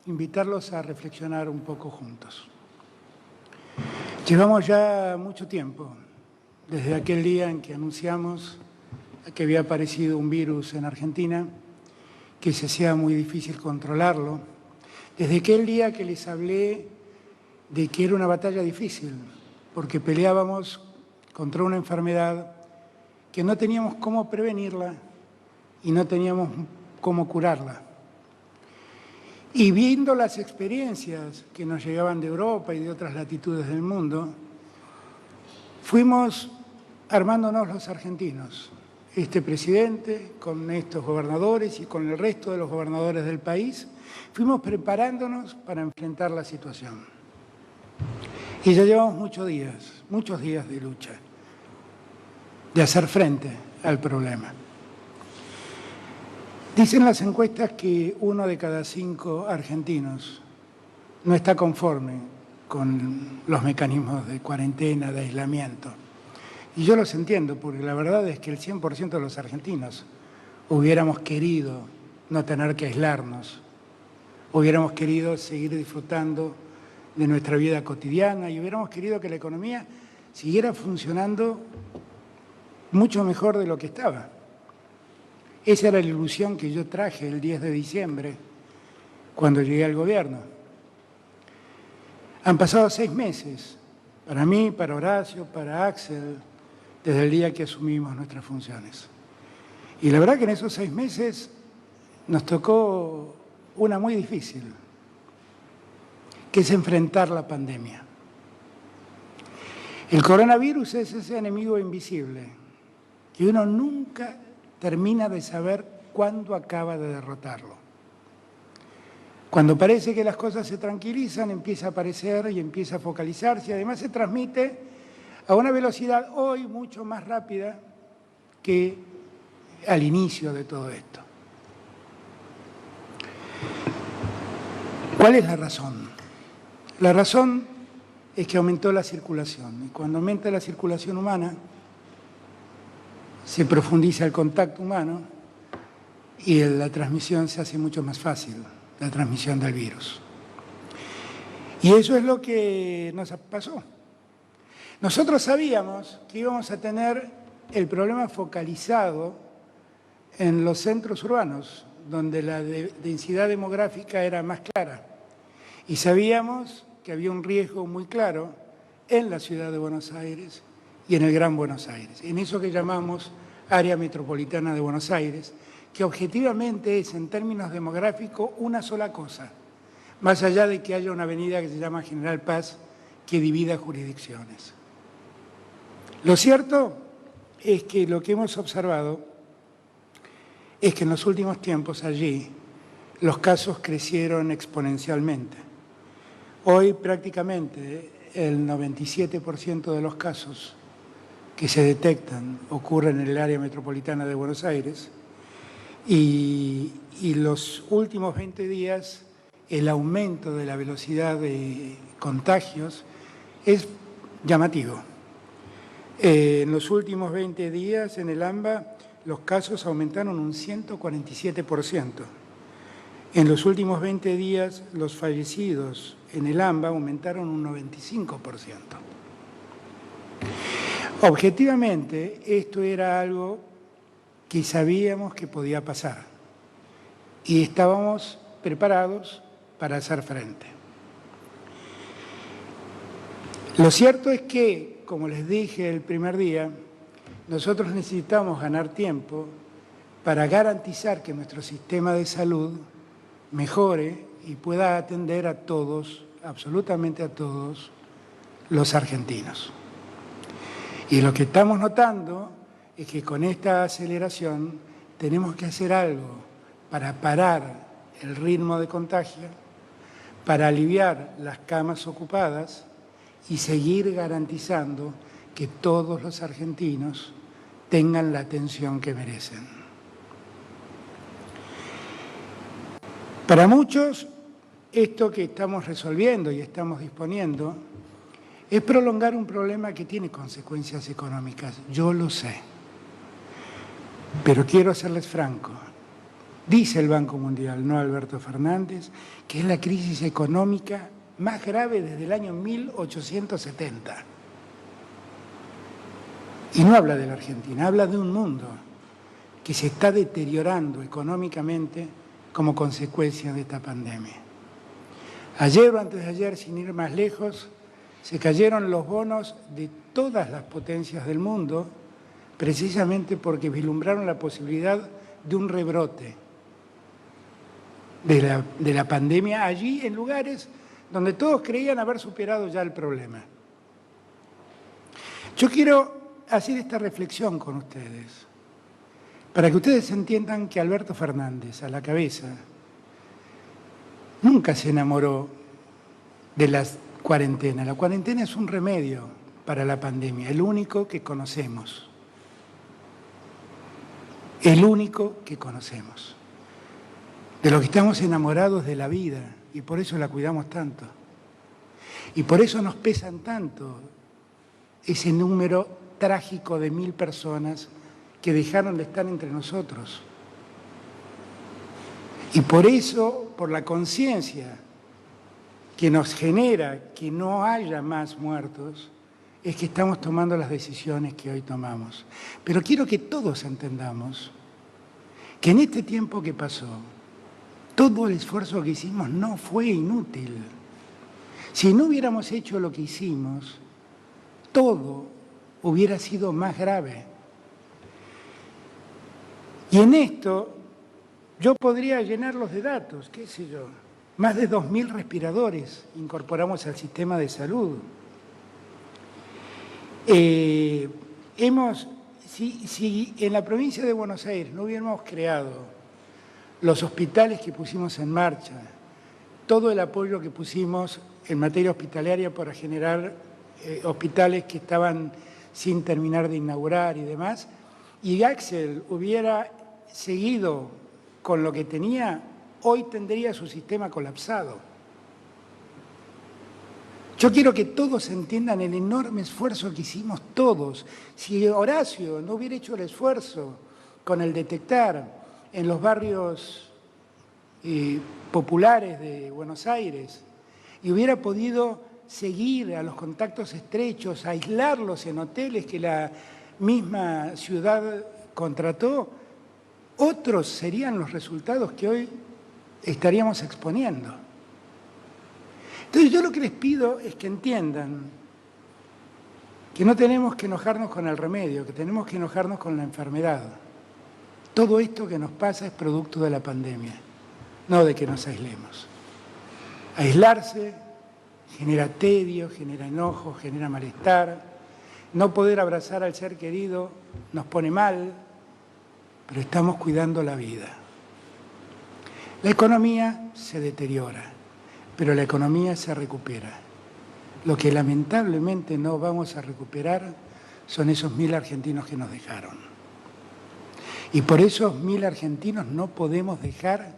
invitarlos a reflexionar un poco juntos. Llevamos ya mucho tiempo, desde aquel día en que anunciamos que había aparecido un virus en Argentina, que se hacía muy difícil controlarlo, desde aquel día que les hablé de que era una batalla difícil, porque peleábamos contra una enfermedad que no teníamos cómo prevenirla y no teníamos cómo curarla. Y viendo las experiencias que nos llegaban de Europa y de otras latitudes del mundo, fuimos armándonos los argentinos, este presidente con estos gobernadores y con el resto de los gobernadores del país, fuimos preparándonos para enfrentar la situación. Y ya llevamos muchos días de lucha, de hacer frente al problema. Dicen las encuestas que 1 de cada 5 argentinos no está conforme con los mecanismos de cuarentena, de aislamiento. Y yo los entiendo, porque la verdad es que el 100% de los argentinos hubiéramos querido no tener que aislarnos, hubiéramos querido seguir disfrutando de nuestra vida cotidiana y hubiéramos querido que la economía siguiera funcionando mucho mejor de lo que estaba. Esa era la ilusión que yo traje el 10 de diciembre, cuando llegué al gobierno. Han pasado 6 meses, para mí, para Horacio, para Axel, desde el día que asumimos nuestras funciones. Y la verdad que en esos 6 meses nos tocó una muy difícil, que es enfrentar la pandemia. El coronavirus es ese enemigo invisible, que uno nunca termina de saber cuándo acaba de derrotarlo. Cuando parece que las cosas se tranquilizan, empieza a aparecer y empieza a focalizarse, y además se transmite a una velocidad hoy mucho más rápida que al inicio de todo esto. ¿Cuál es la razón? La razón es que aumentó la circulación, y cuando aumenta la circulación humana, se profundiza el contacto humano y la transmisión se hace mucho más fácil, la transmisión del virus. Y eso es lo que nos pasó. Nosotros sabíamos que íbamos a tener el problema focalizado en los centros urbanos, donde la densidad demográfica era más clara. Y sabíamos que había un riesgo muy claro en la ciudad de Buenos Aires y en el Gran Buenos Aires, en eso que llamamos área metropolitana de Buenos Aires, que objetivamente es, en términos demográficos, una sola cosa, más allá de que haya una avenida que se llama General Paz que divida jurisdicciones. Lo cierto es que lo que hemos observado es que en los últimos tiempos allí los casos crecieron exponencialmente. Hoy prácticamente el 97% de los casos que se detectan ocurren en el área metropolitana de Buenos Aires y los últimos 20 días el aumento de la velocidad de contagios es llamativo. En los últimos 20 días en el AMBA los casos aumentaron un 147%. En los últimos 20 días los fallecidos en el AMBA aumentaron un 95%. Objetivamente, esto era algo que sabíamos que podía pasar y estábamos preparados para hacer frente. Lo cierto es que, como les dije el primer día, nosotros necesitamos ganar tiempo para garantizar que nuestro sistema de salud mejore y pueda atender a todos, absolutamente a todos, los argentinos. Y lo que estamos notando es que con esta aceleración tenemos que hacer algo para parar el ritmo de contagio, para aliviar las camas ocupadas y seguir garantizando que todos los argentinos tengan la atención que merecen. Para muchos, esto que estamos resolviendo y estamos disponiendo es prolongar un problema que tiene consecuencias económicas, yo lo sé. Pero quiero serles franco, Dice el Banco Mundial, no Alberto Fernández, que es la crisis económica más grave desde el año 1870. Y no habla de la Argentina, habla de un mundo que se está deteriorando económicamente como consecuencia de esta pandemia. Ayer o antes de ayer, sin ir más lejos, se cayeron los bonos de todas las potencias del mundo, precisamente porque vislumbraron la posibilidad de un rebrote de la pandemia allí en lugares donde todos creían haber superado ya el problema. Yo quiero hacer esta reflexión con ustedes, para que ustedes entiendan que Alberto Fernández, a la cabeza, nunca se enamoró de la cuarentena. La cuarentena es un remedio para la pandemia, el único que conocemos. El único que conocemos. De lo que estamos enamorados de la vida y por eso la cuidamos tanto. Y por eso nos pesan tanto ese número trágico de 1000 personas que dejaron de estar entre nosotros. Y por eso, por la conciencia que nos genera que no haya más muertos, es que estamos tomando las decisiones que hoy tomamos. Pero quiero que todos entendamos que en este tiempo que pasó, todo el esfuerzo que hicimos no fue inútil. Si no hubiéramos hecho lo que hicimos, todo hubiera sido más grave. Y en esto yo podría llenarlos de datos, qué sé yo. Más de 2000 respiradores incorporamos al sistema de salud. Si en la provincia de Buenos Aires no hubiéramos creado los hospitales que pusimos en marcha, todo el apoyo que pusimos en materia hospitalaria para generar hospitales que estaban sin terminar de inaugurar y demás, y Axel hubiera seguido con lo que tenía, hoy tendría su sistema colapsado. Yo quiero que todos entiendan el enorme esfuerzo que hicimos todos. Si Horacio no hubiera hecho el esfuerzo con el detectar en los barrios populares de Buenos Aires y hubiera podido seguir a los contactos estrechos, aislarlos en hoteles que la misma ciudad contrató, otros serían los resultados que hoy estaríamos exponiendo. Entonces yo lo que les pido es que entiendan que no tenemos que enojarnos con el remedio, que tenemos que enojarnos con la enfermedad. Todo esto que nos pasa es producto de la pandemia, no de que nos aislemos. Aislarse genera tedio, genera enojo, genera malestar. No poder abrazar al ser querido nos pone mal, pero estamos cuidando la vida. La economía se deteriora, pero la economía se recupera. Lo que lamentablemente no vamos a recuperar son esos 1000 argentinos que nos dejaron. Y por esos 1000 argentinos no podemos dejar